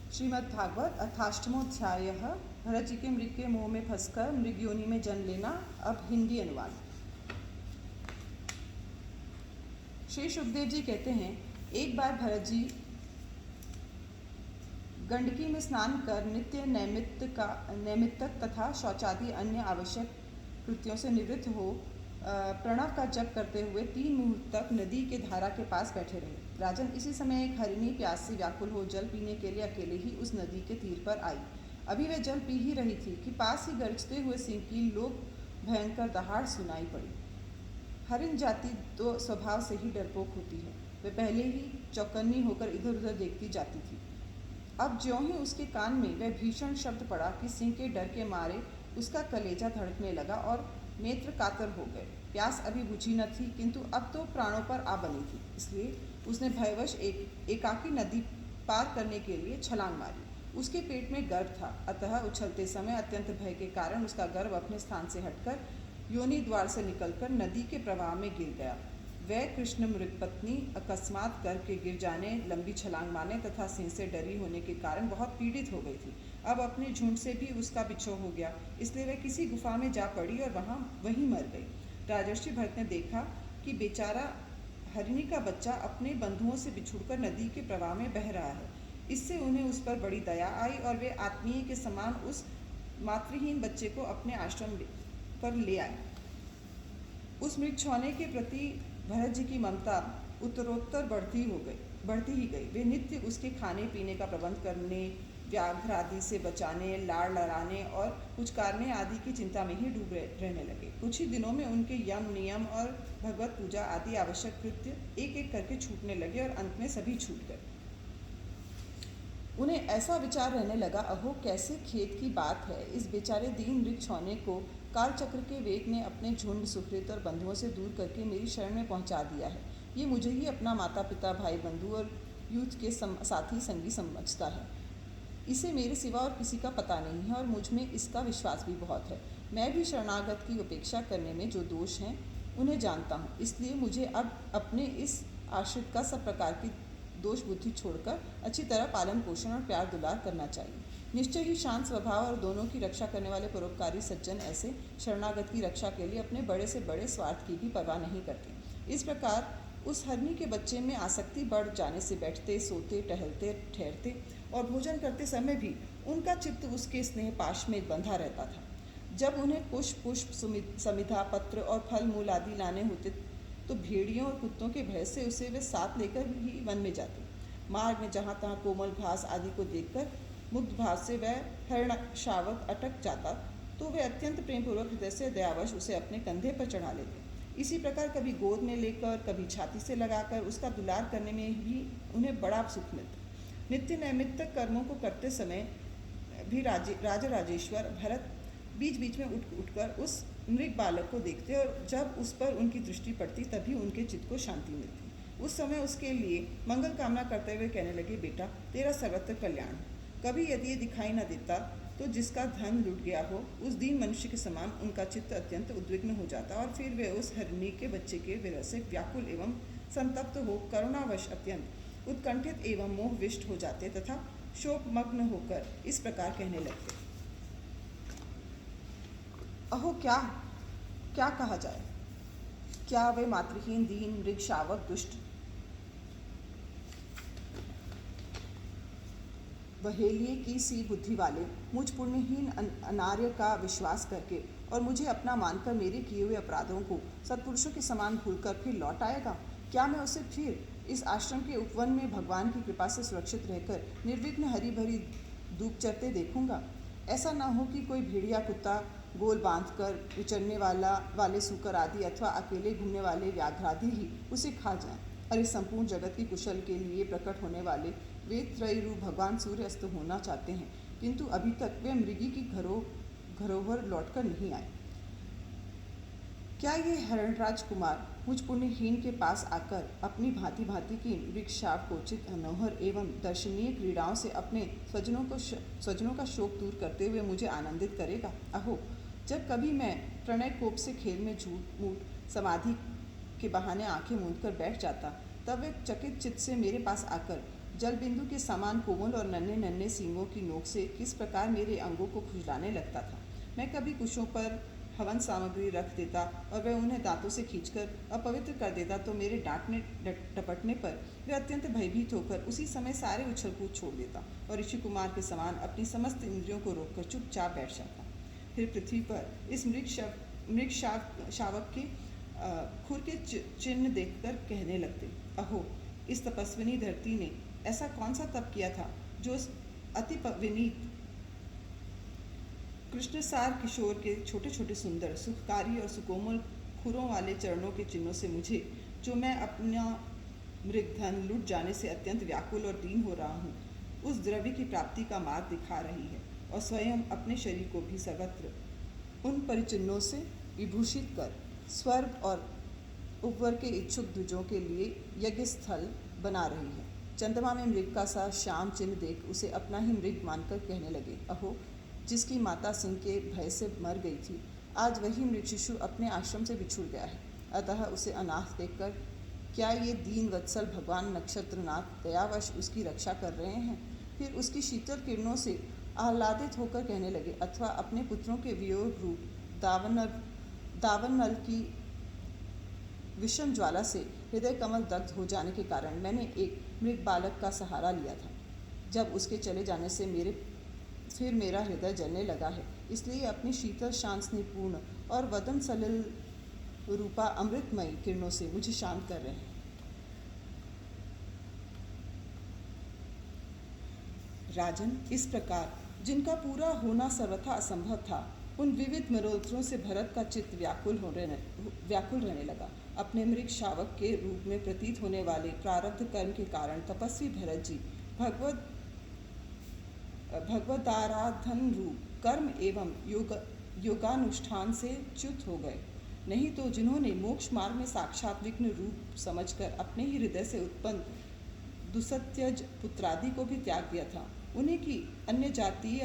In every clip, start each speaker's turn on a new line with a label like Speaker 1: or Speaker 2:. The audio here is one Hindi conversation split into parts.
Speaker 1: श्रीमद् भागवत अथाष्टमोध्याय। भरत जी के मृग के मोह में फंसकर मृग योनि में जन्म लेना। अब हिंदी अनुवाद। श्री सुखदेव जी कहते हैं, एक बार भरत जी गंडकी में स्नान कर नित्य नैमित्तक तथा शौचादि अन्य आवश्यक कृत्यों से निवृत्त हो प्रणव का जप करते हुए 3 मुहूर्त तक नदी के धारा के पास बैठे रहे। राजन, इसी समय एक हरिणी प्यास से व्याकुल हो जल पीने के लिए अकेले ही उस नदी के तीर पर आई। अभी वह जल पी ही रही थी कि पास ही गरजते हुए सिंह की लोक भयंकर दहाड़ सुनाई पड़ी। हरिण जाति तो स्वभाव से ही डरपोक होती है। वह पहले ही चौकन्नी होकर इधर उधर देखती जाती थी। अब ज्यों ही उसके कान में वह भीषण शब्द पड़ा कि सिंह के डर के मारे उसका कलेजा धड़कने लगा और नेत्र कातर हो गए। प्यास अभी बुझी न थी, किंतु अब तो प्राणों पर आ बनी थी। इसलिए उसने भयवश एकाकी नदी पार करने के लिए छलांग मारी। उसके पेट में गर्भ था, अतः उछलते समय अत्यंत भय के कारण उसका गर्भ अपने स्थान से हटकर योनि द्वार से निकलकर नदी के प्रवाह में गिर गया। वह कृष्ण मृगपत्नी अकस्मात करके गिर जाने, लंबी छलांग मारने तथा सिंह से डरी होने के कारण बहुत पीड़ित हो गई थी। अब अपने झुंड से भी उसका बिछोह हो गया, इसलिए वह किसी गुफा में जा पड़ी और वहीं मर गई। राजर्षि भरत ने देखा कि बेचारा हरिणी का बच्चा अपने बंधुओं से बिछुड़कर नदी के प्रवाह में बह रहा है। इससे उन्हें उस पर बड़ी दया आई और वे आत्मीय के समान उस मातृहीन बच्चे को अपने आश्रम पर ले आए। उस मृग छौने के प्रति भरत जी की ममता उत्तरोत्तर बढ़ती ही गई। वे नित्य उसके खाने पीने का प्रबंध करने, व्याघ्र आदि से बचाने, लाड़ लड़ाने और पुचकारने आदि की चिंता में ही डूब रहने लगे। कुछ ही दिनों में उनके यम नियम और भगवत पूजा आदि आवश्यक कृत्य एक एक करके छूटने लगे और अंत में सभी छूट गए। उन्हें ऐसा विचार रहने लगा, अहो कैसे खेत की बात है, इस बेचारे दीन मृग छौने को कालचक्र के वेग ने अपने झुंड, सुहृद और बंधुओं से दूर करके मेरी शरण में पहुंचा दिया है। ये मुझे ही अपना माता पिता, भाई बंधु और यूथ के साथी संगी समझता है। इसे मेरे सिवा और किसी का पता नहीं है और मुझ में इसका विश्वास भी बहुत है। मैं भी शरणागत की उपेक्षा करने में जो दोष हैं उन्हें जानता हूँ, इसलिए मुझे अब अपने इस आश्रित का सब प्रकार की दोष बुद्धि छोड़कर अच्छी तरह पालन पोषण और प्यार दुलार करना चाहिए। निश्चय ही शांत स्वभाव और दोनों की रक्षा करने वाले परोपकारी सज्जन ऐसे शरणागत की रक्षा के लिए अपने बड़े से बड़े स्वार्थ की भी परवाह नहीं करते। इस प्रकार उस हरनी के बच्चे में आसक्ति बढ़ जाने से बैठते, सोते, टहलते, ठहरते और भोजन करते समय भी उनका चित्त उसके स्नेह पाश में बंधा रहता था। जब उन्हें पुष्प समिधा, पत्र और फल मूल आदि लाने होते तो भेड़ियों और कुत्तों के भय से उसे वे साथ लेकर ही वन में जाते। मार्ग में जहाँ तहाँ कोमल घास आदि को देखकर मुग्ध भाव से वह हरण शावक अटक जाता तो वे अत्यंत प्रेमपूर्वक हृदय से दयावश उसे अपने कंधे पर चढ़ा लेते। इसी प्रकार कभी गोद में लेकर, कभी छाती से लगाकर उसका दुलार करने में भी उन्हें बड़ा सुख मिलता। नित्य नैमित्तिक कर्मों को करते समय भी राजेश्वर भरत बीच बीच में उठकर उस मृग बालक को देखते और जब उस पर उनकी दृष्टि पड़ती तभी उनके चित्त को शांति मिलती। उस समय उसके लिए मंगल कामना करते हुए कहने लगे, बेटा तेरा सर्वत्र कल्याण हो। कभी यदि ये दिखाई न देता तो जिसका धन लुट गया हो उस दीन मनुष्य के समान उनका चित्त अत्यंत उद्विग्न हो जाता और फिर वे उस हरिणी के बच्चे के विरह से व्याकुल एवं संतप्त हो करुणावश अत्यंत उत्कंठित एवं मोहविष्ट हो जाते तथा शोकमग्न होकर इस प्रकार कहने लगते, अहो क्या कहा जाए। क्या वे मातृहीन दीन मृग शावक दुष्ट बहेलिए की सी बुद्धि वाले मुझ पुण्यहीन अनार्य का विश्वास करके और मुझे अपना मानकर मेरे किए हुए अपराधों को सत्पुरुषों के समान भूलकर फिर लौट आएगा। क्या मैं उसे फिर इस आश्रम के उपवन में भगवान की कृपा से सुरक्षित रहकर निर्विघ्न हरी भरी धूप चरते देखूंगा? ऐसा न हो कि कोई भेड़िया कुत्ता गोल बांधकर विचरने वाले सूकर आदि अथवा अकेले घूमने वाले व्याघ्रादि ही उसे खा जाएं। और इस संपूर्ण जगत की कुशल के लिए प्रकट होने वाले वे त्रयी रूप भगवान सूर्य अस्त होना चाहते हैं, किंतु अभी तक वे मृगी की घरोहर लौटकर नहीं आए। क्या ये हरणराज कुमार मुझ पुण्यहीन के पास आकर अपनी भांति भांति की मृगशावकोचित अनोहर एवं दर्शनीय क्रीड़ाओं से अपने स्वजनों का शोक दूर करते हुए मुझे आनंदित करेगा? अहो, जब कभी मैं प्रणय कोप से खेल में झूठ मूठ समाधि के बहाने आंखें मूंदकर बैठ जाता तब वे चकित चित्त से मेरे पास आकर जल बिंदु के समान कोमल और नन्हे नन्हे सींगों की नोक से किस प्रकार मेरे अंगों को खुजलाने लगता था। मैं कभी कुशों पर हवन सामग्री रख देता और वह उन्हें दांतों से खींचकर अपवित्र कर देता तो मेरे डांटने टपटने पर वह अत्यंत भयभीत होकर उसी समय सारे उछल कूद छोड़ देता और ऋषि कुमार के समान अपनी समस्त इंद्रियों को रोककर चुपचाप बैठ जाता। फिर पृथ्वी पर इस मृग शावक के खुर के चिन्ह देखकर कहने लगते, अहो, इस तपस्विनी धरती ने ऐसा कौन सा तप किया था जो उस अति विनीत कृष्णसार किशोर के छोटे छोटे सुंदर सुखकारी और सुकोमल खुरों वाले चरणों के चिन्हों से मुझे, जो मैं अपना मृगधन लुट जाने से अत्यंत व्याकुल और दीन हो रहा हूँ, उस द्रव्य की प्राप्ति का मार्ग दिखा रही है और स्वयं अपने शरीर को भी सर्वत्र उन परिचिन्हों से विभूषित कर स्वर्ग और उपवर के इच्छुक द्विजों के लिए यज्ञ स्थल बना रही है। चंद्रमा में मृग का सा श्याम चिन्ह देख उसे अपना ही मृग मानकर कहने लगे, अहो, जिसकी माता सिंह के भय से मर गई थी, आज वही मृग शिशु अपने आश्रम से बिछुड़ गया है। अतः उसे अनाथ देखकर क्या ये दीन वत्सल भगवान नक्षत्रनाथ दयावश उसकी रक्षा कर रहे हैं? फिर उसकी शीतल किरणों से आह्लादित होकर कहने लगे, अथवा अपने पुत्रों के वियोग रूप दावनल की विषम ज्वाला से हृदय कमल दग्ध हो जाने के कारण मैंने एक मृग बालक का सहारा लिया था। जब उसके चले जाने से फिर मेरा हृदय जलने लगा है, इसलिए अपनी शीतल शांत स्नेहपूर्ण और वदन सलिल रूपा अमृतमयी किरणों से मुझे शांत कर रहे हैं। राजन, इस प्रकार जिनका पूरा होना सर्वथा असंभव था, उन विविध मनोरथों से भरत का चित्त व्याकुल रहने लगा। अपने मृग शावक के रूप में प्रतीत होने वाले प्रारब्ध कर्म के कारण तपस्वी भरत जी भगवदाराधन रूप कर्म एवं योगानुष्ठान से च्युत हो गए। नहीं तो जिन्होंने मोक्ष मार्ग में साक्षात विघ्न रूप समझकर अपने ही हृदय से उत्पन्न दुसत्यज पुत्रादि को भी त्याग दिया था, उन्हें की अन्य जातीय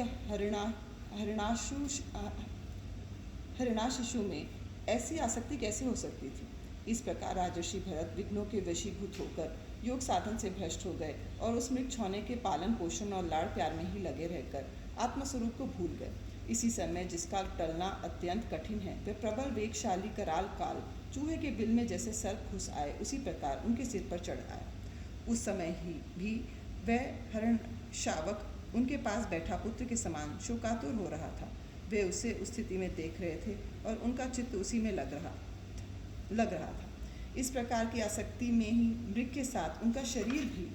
Speaker 1: हरिणाशिशु में ऐसी आसक्ति कैसे हो सकती थी? इस प्रकार राजर्षि भरत विघ्नों के वशीभूत होकर योग साधन से भ्रष्ट हो गए और उस मृग छौने के पालन पोषण और लाड़ प्यार में ही लगे रहकर आत्मस्वरूप को भूल गए। इसी समय जिसका टलना अत्यंत कठिन है, वह प्रबल वेगशाली कराल काल चूहे के बिल में जैसे सर्प घुस आए, उसी प्रकार उनके सिर पर चढ़ आया। उस समय ही भी वह हरण शावक उनके पास बैठा पुत्र के समान शोकातुर हो रहा था। वे उसे उस स्थिति में देख रहे थे और उनका चित्त उसी में लग रहा था। इस प्रकार की आसक्ति में ही मृग के साथ उनका शरीर भी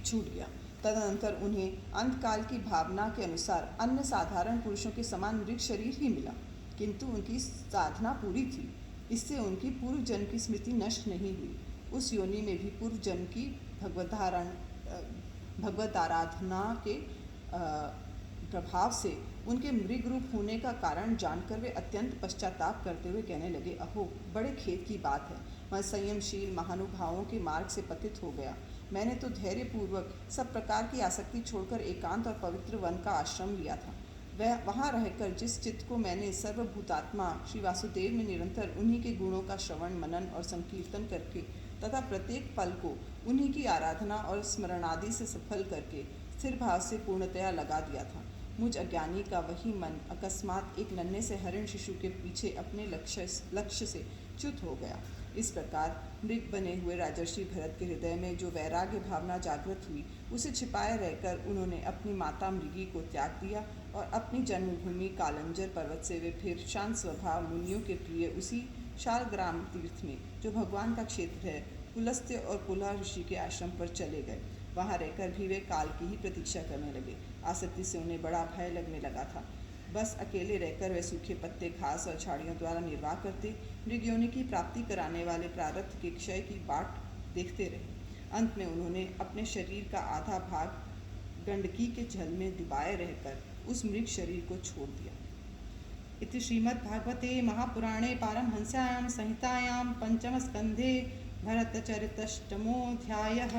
Speaker 1: छूट गया। तदनंतर उन्हें अंतकाल की भावना के अनुसार अन्य साधारण पुरुषों के समान मृग शरीर ही मिला, किंतु उनकी साधना पूरी थी। इससे उनकी पूर्व जन्म की स्मृति नष्ट नहीं हुई। उस योनि में भी पूर्व जन्म की भगवदाराधना के प्रभाव से उनके मृग रूप होने का कारण जानकर वे अत्यंत पश्चाताप करते हुए कहने लगे, अहो, बड़े खेद की बात है, मैं संयमशील महानुभावों के मार्ग से पतित हो गया। मैंने तो धैर्यपूर्वक सब प्रकार की आसक्ति छोड़कर एकांत और पवित्र वन का आश्रम लिया था। वह वहाँ रहकर जिस चित्त को मैंने सर्वभूतात्मा श्री वासुदेव में निरंतर उन्हीं के गुणों का श्रवण मनन और संकीर्तन करके तथा प्रत्येक पल को उन्हीं की आराधना और स्मरणादि से सफल करके स्थिर भाव से पूर्णतया लगा दिया था, मुझ अज्ञानी का वही मन अकस्मात एक नन्हे से हरिण शिशु के पीछे अपने लक्ष्य से च्युत हो गया। इस प्रकार मृग बने हुए राजर्षि भरत के हृदय में जो वैराग्य भावना जागृत हुई, उसे छिपाए रहकर उन्होंने अपनी माता मृगी को त्याग दिया और अपनी जन्मभूमि कालंजर पर्वत से वे फिर शांत स्वभाव मुनियों के प्रिय उसी शालग्राम तीर्थ में, जो भगवान का क्षेत्र है, पुलस्त्य और पुलह ऋषि के आश्रम पर चले गए। वहाँ रहकर भी वे काल की ही प्रतीक्षा करने लगे। आसक्ति से उन्हें बड़ा भय लगने लगा था। बस अकेले रहकर वे सूखे पत्ते, घास और झाड़ियों द्वारा निर्वाह करते मृगयोनि की प्राप्ति कराने वाले प्रारब्ध के क्षय की बाट देखते रहे। अंत में उन्होंने अपने शरीर का आधा भाग गंडकी के जल में डुबाए रहकर उस मृग शरीर को छोड़ दिया। इति श्रीमद्भागवते महापुराणे पारमहंस्यां संहितायां पंचम स्कंधे भरतचरितष्टमोऽध्यायः।